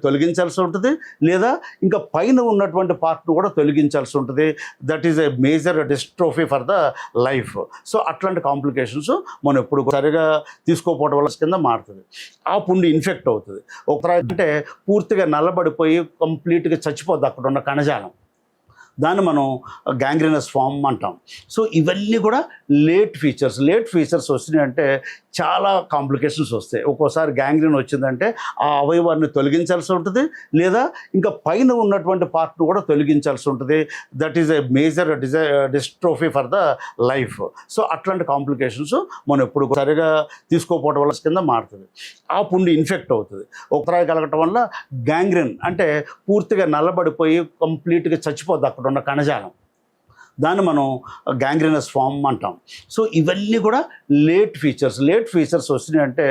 తొలగించాల్సి ఉంటుంది, లేదా ఇంకా పైన ఉన్నటువంటి పార్ట్ను కూడా తొలగించాల్సి ఉంటుంది. That is a major dystrophy for the life. So అట్లాంటి కాంప్లికేషన్స్ మనం ఎప్పుడు సరిగా తీసుకోకపోవడం వల్ల కింద మారుతుంది. ఆ పుండు ఇన్ఫెక్ట్ అవుతుంది. అంటే పూర్తిగా నల్లబడిపోయి కంప్లీట్గా చచ్చిపోద్ది అక్కడ ఉన్న కణజాలం. దాన్ని మనం గ్యాంగ్రీనస్ ఫామ్ అంటాం. సో ఇవన్నీ కూడా లేట్ ఫీచర్స్ వచ్చినాయి అంటే చాలా కాంప్లికేషన్స్ వస్తాయి. ఒక్కోసారి గ్యాంగ్రీన్ వచ్చిందంటే ఆ అవయవాన్ని తొలగించాల్సి ఉంటుంది, లేదా ఇంకా పైన ఉన్నటువంటి పార్ట్ను కూడా తొలగించాల్సి ఉంటుంది. That is a major dystrophy for the life. So అట్లాంటి కాంప్లికేషన్స్ మనం ఎప్పుడు సరిగా తీసుకోకపోవడం వల్ల కింద మారుతుంది. ఆ పుండు ఇన్ఫెక్ట్ అవుతుంది. ఒకసారి కలగటం వల్ల గ్యాంగ్రీన్ అంటే పూర్తిగా నల్లబడిపోయి కంప్లీట్గా చచ్చిపోద్ది అక్కడ ఉన్న కణజాలం. దాన్ని మనం గ్యాంగ్రీనస్ ఫామ్ అంటాం. సో ఇవన్నీ కూడా లేట్ ఫీచర్స్ వచ్చినాయి అంటే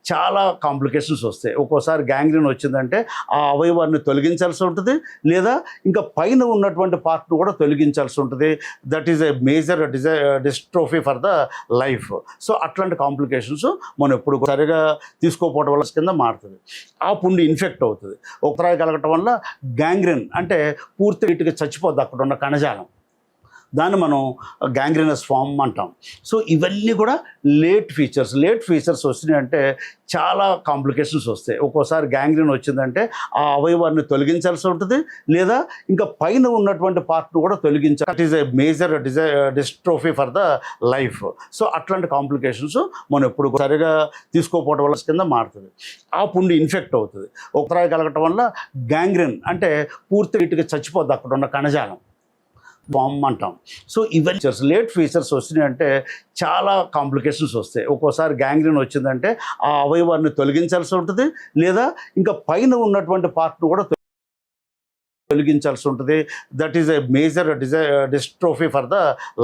చాలా కాంప్లికేషన్స్ వస్తాయి. ఒక్కోసారి గ్యాంగ్రీన్ వచ్చిందంటే ఆ అవయవాన్ని తొలగించాల్సి ఉంటుంది, లేదా ఇంకా పైన ఉన్నటువంటి పార్ట్ను కూడా తొలగించాల్సి ఉంటుంది. That is a major dystrophy for the life. So అట్లాంటి కాంప్లికేషన్స్ మనం ఎప్పుడు సరిగా తీసుకోకపోవడం వల్ల కింద మారుతుంది. ఆ పుండు ఇన్ఫెక్ట్ అవుతుంది. ఒకసారి కలగటం వల్ల గ్యాంగ్రీన్ అంటే పూర్తిగా చచ్చిపోద్ది అక్కడ ఉన్న కణజాలం. దాన్ని మనం గ్యాంగ్రీనస్ ఫామ్ అంటాం. సో ఇవన్నీ కూడా లేట్ ఫీచర్స్ వచ్చినాయి అంటే చాలా కాంప్లికేషన్స్ వస్తాయి. ఒక్కోసారి గ్యాంగ్రీన్ వచ్చిందంటే ఆ అవయవాన్ని తొలగించాల్సి ఉంటుంది, లేదా ఇంకా పైన ఉన్నటువంటి పార్ట్ను కూడా తొలగించాలి. That is a major dystrophy for the life. So అట్లాంటి కాంప్లికేషన్స్ మనం ఎప్పుడు సరిగా తీసుకోకపోవడం వల్ల కింద మారుతుంది. ఆ పుండు ఇన్ఫెక్ట్ అవుతుంది. ఒకసారి కలగటం వల్ల గ్యాంగ్రీన్ అంటే పూర్తిగా చచ్చిపోద్ది అక్కడ ఉన్న కణజాలం. ఫామ్ అంటాం. సో ఇవన్నీ లేట్ ఫీచర్స్ వచ్చినాయి అంటే చాలా కాంప్లికేషన్స్ వస్తాయి. ఒక్కోసారి గ్యాంగ్రీన్ వచ్చిందంటే ఆ అవయవాన్ని తొలగించాల్సి ఉంటుంది, లేదా ఇంకా పైన ఉన్నటువంటి పార్ట్ను కూడా తొలగించాల్సి ఉంటుంది. That is a major dystrophy for the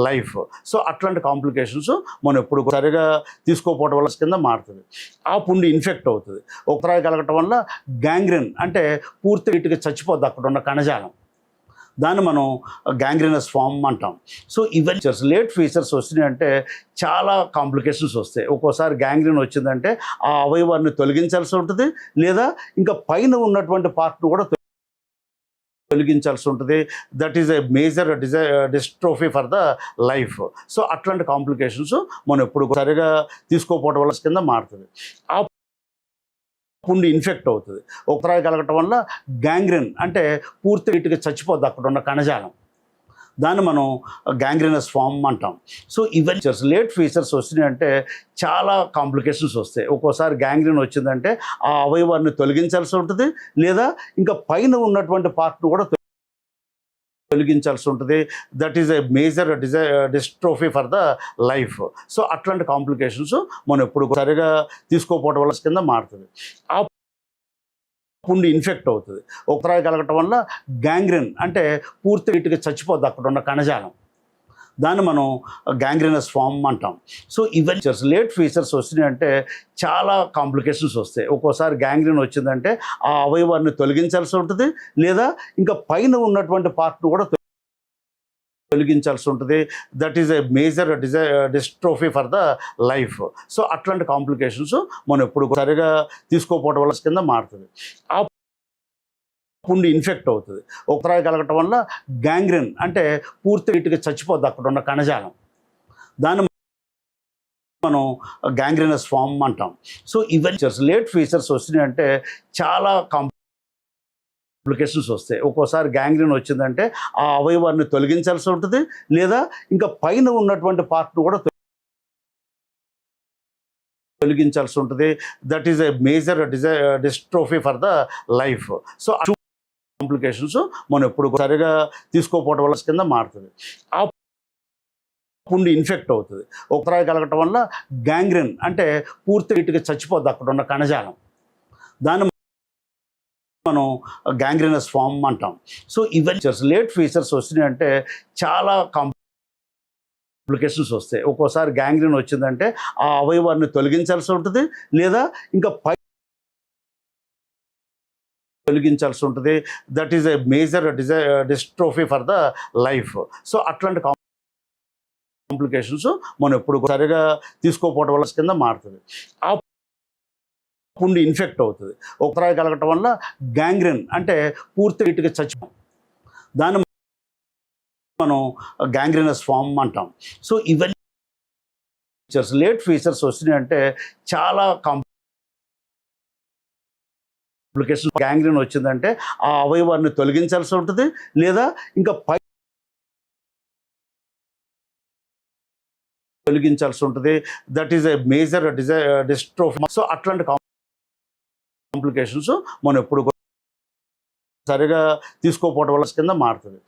life. So అట్లాంటి కాంప్లికేషన్స్ మనం ఎప్పుడు సరిగా తీసుకోకపోవడం వల్ల కింద మారుతుంది. ఆ పుండు ఇన్ఫెక్ట్ అవుతుంది. ఒకసారి కలగటం వల్ల గ్యాంగ్రీన్ అంటే పూర్తిగా చచ్చిపోద్ది అక్కడ ఉన్న కణజాలం. దాన్ని మనం గ్యాంగ్రీనస్ ఫామ్ అంటాం. సో ఇవన్నీ లేట్ ఫీచర్స్ వచ్చినాయి అంటే చాలా కాంప్లికేషన్స్ వస్తాయి. ఒక్కోసారి గ్యాంగ్రీన్ వచ్చిందంటే ఆ అవయవాన్ని తొలగించాల్సి ఉంటుంది, లేదా ఇంకా పైన ఉన్నటువంటి పార్ట్ను కూడా తొలగించాల్సి ఉంటుంది. That is a major dystrophy for the life. So అట్లాంటి కాంప్లికేషన్స్ మనం ఎప్పుడు సరిగా తీసుకోకపోవడం వల్ల కింద మారుతుంది. ఆ పుండు ఇన్ఫెక్ట్ అవుతుంది. ఒకసారి కలగటం వల్ల గ్యాంగ్రీన్ అంటే పూర్తిగా చచ్చిపోద్ది అక్కడ ఉన్న కణజాలం. దాన్ని మనం గ్యాంగ్రీనస్ ఫామ్ అంటాం. సో ఇవన్నీ లేట్ ఫీచర్స్ వచ్చినాయి అంటే చాలా కాంప్లికేషన్స్ వస్తాయి. ఒక్కోసారి గ్యాంగ్రీన్ వచ్చిందంటే ఆ అవయవాన్ని తొలగించాల్సి ఉంటుంది, లేదా ఇంకా పైన ఉన్నటువంటి పార్ట్ను కూడా తొలగించాల్సి ఉంటుంది. That is a major dystrophy for the life. So అట్లాంటి కాంప్లికేషన్స్ మనం ఎప్పుడు సరిగా తీసుకోకపోవడం వల్ల కింద మారుతుంది. ఆ పుండు ఇన్ఫెక్ట్ అవుతుంది. ఒకసారి కలగటం వల్ల గ్యాంగ్రీన్ అంటే పూర్తిగా చచ్చిపోద్ది అక్కడ ఉన్న కణజాలం. దాన్ని మనం గ్యాంగ్రీనస్ ఫామ్ అంటాం. సో ఇవన్నీ లేట్ ఫీచర్స్ వచ్చినాయి అంటే చాలా కాంప్లికేషన్స్ వస్తాయి. ఒక్కోసారి గ్యాంగ్రీన్ వచ్చిందంటే ఆ అవయవాన్ని తొలగించాల్సి ఉంటుంది, లేదా ఇంకా పైన ఉన్నటువంటి పార్ట్ను కూడా తొలగించాల్సి ఉంటుంది. That is a major dystrophy for the life. So అట్లాంటి కాంప్లికేషన్స్ మనం ఎప్పుడు సరిగా తీసుకోకపోవడం వల్ల కింద మారుతుంది. ఆ పుండు ఇన్ఫెక్ట్ అవుతుంది. ఒకసారి కలగటం వల్ల గ్యాంగ్రీన్ అంటే పూర్తిగా చచ్చిపోద్ది అక్కడ ఉన్న కణజాలం. దాన్ని మనం గ్యాంగ్రీనస్ ఫామ్ అంటాం. సో ఇవన్నీ లేట్ ఫీచర్స్ వచ్చినాయి అంటే చాలా కాంప్లికేషన్స్ వస్తాయి. ఒక్కోసారి గ్యాంగ్రీన్ వచ్చిందంటే ఆ అవయవాన్ని తొలగించాల్సి ఉంటుంది, లేదా ఇంకా పైన ఉన్నటువంటి పార్ట్ను కూడా తొలగించాల్సి ఉంటుంది. That is a major dystrophy for the life. So complications మనం ఎప్పుడు సరిగా తీసుకోకపోవడం వల్ల కింద మారుతుంది. ఆ పుండు ఇన్ఫెక్ట్ అవుతుంది. ఒకసారి కలగటం వల్ల గ్యాంగ్రీన్ అంటే పూర్తిగా చచ్చిపోద్ది అక్కడ ఉన్న కణజాలం. దాన్ని మనం గ్యాంగ్రీనస్ ఫామ్ అంటాం. సో ఇవన్నీ లేట్ ఫీచర్స్ వచ్చినాయి అంటే చాలా కాంప్లికేషన్స్ వస్తాయి. ఒక్కోసారి గ్యాంగ్రీన్ వచ్చిందంటే ఆ అవయవాన్ని తొలగించాల్సి ఉంటుంది, లేదా ఇంకా తొలగించాల్సి ఉంటుంది. That is a major dystrophy for the life. So అట్లాంటి కాంప్లికేషన్స్ మనం ఎప్పుడు సరిగా తీసుకోకపోవడం వల్ల కింద మారుతుంది. ఆ పుండు ఇన్ఫెక్ట్ అవుతుంది. ఒకరాయి కలగటం వల్ల గ్యాంగ్రీన్ అంటే పూర్తిగా ఇటుక చచ్చిపోం, దాన్ని మనం గ్యాంగ్రీనస్ ఫామ్ అంటాం. సో ఇవన్నీ ఫీచర్స్, లేట్ ఫీచర్స్ వచ్చినాయి అంటే చాలా కాంప్లికేషన్. గ్యాంగ్రీన్ వచ్చిందంటే ఆ అవయవాన్ని తొలగించాల్సి ఉంటుంది, లేదా ఇంకా తొలగించాల్సి ఉంటుంది. That is a major dystrophy. So అట్లాంటి కాంప్లికేషన్స్ మనం ఎప్పుడు సరిగా తీసుకోకపోవడం వల్ల కింద మారుతుంది.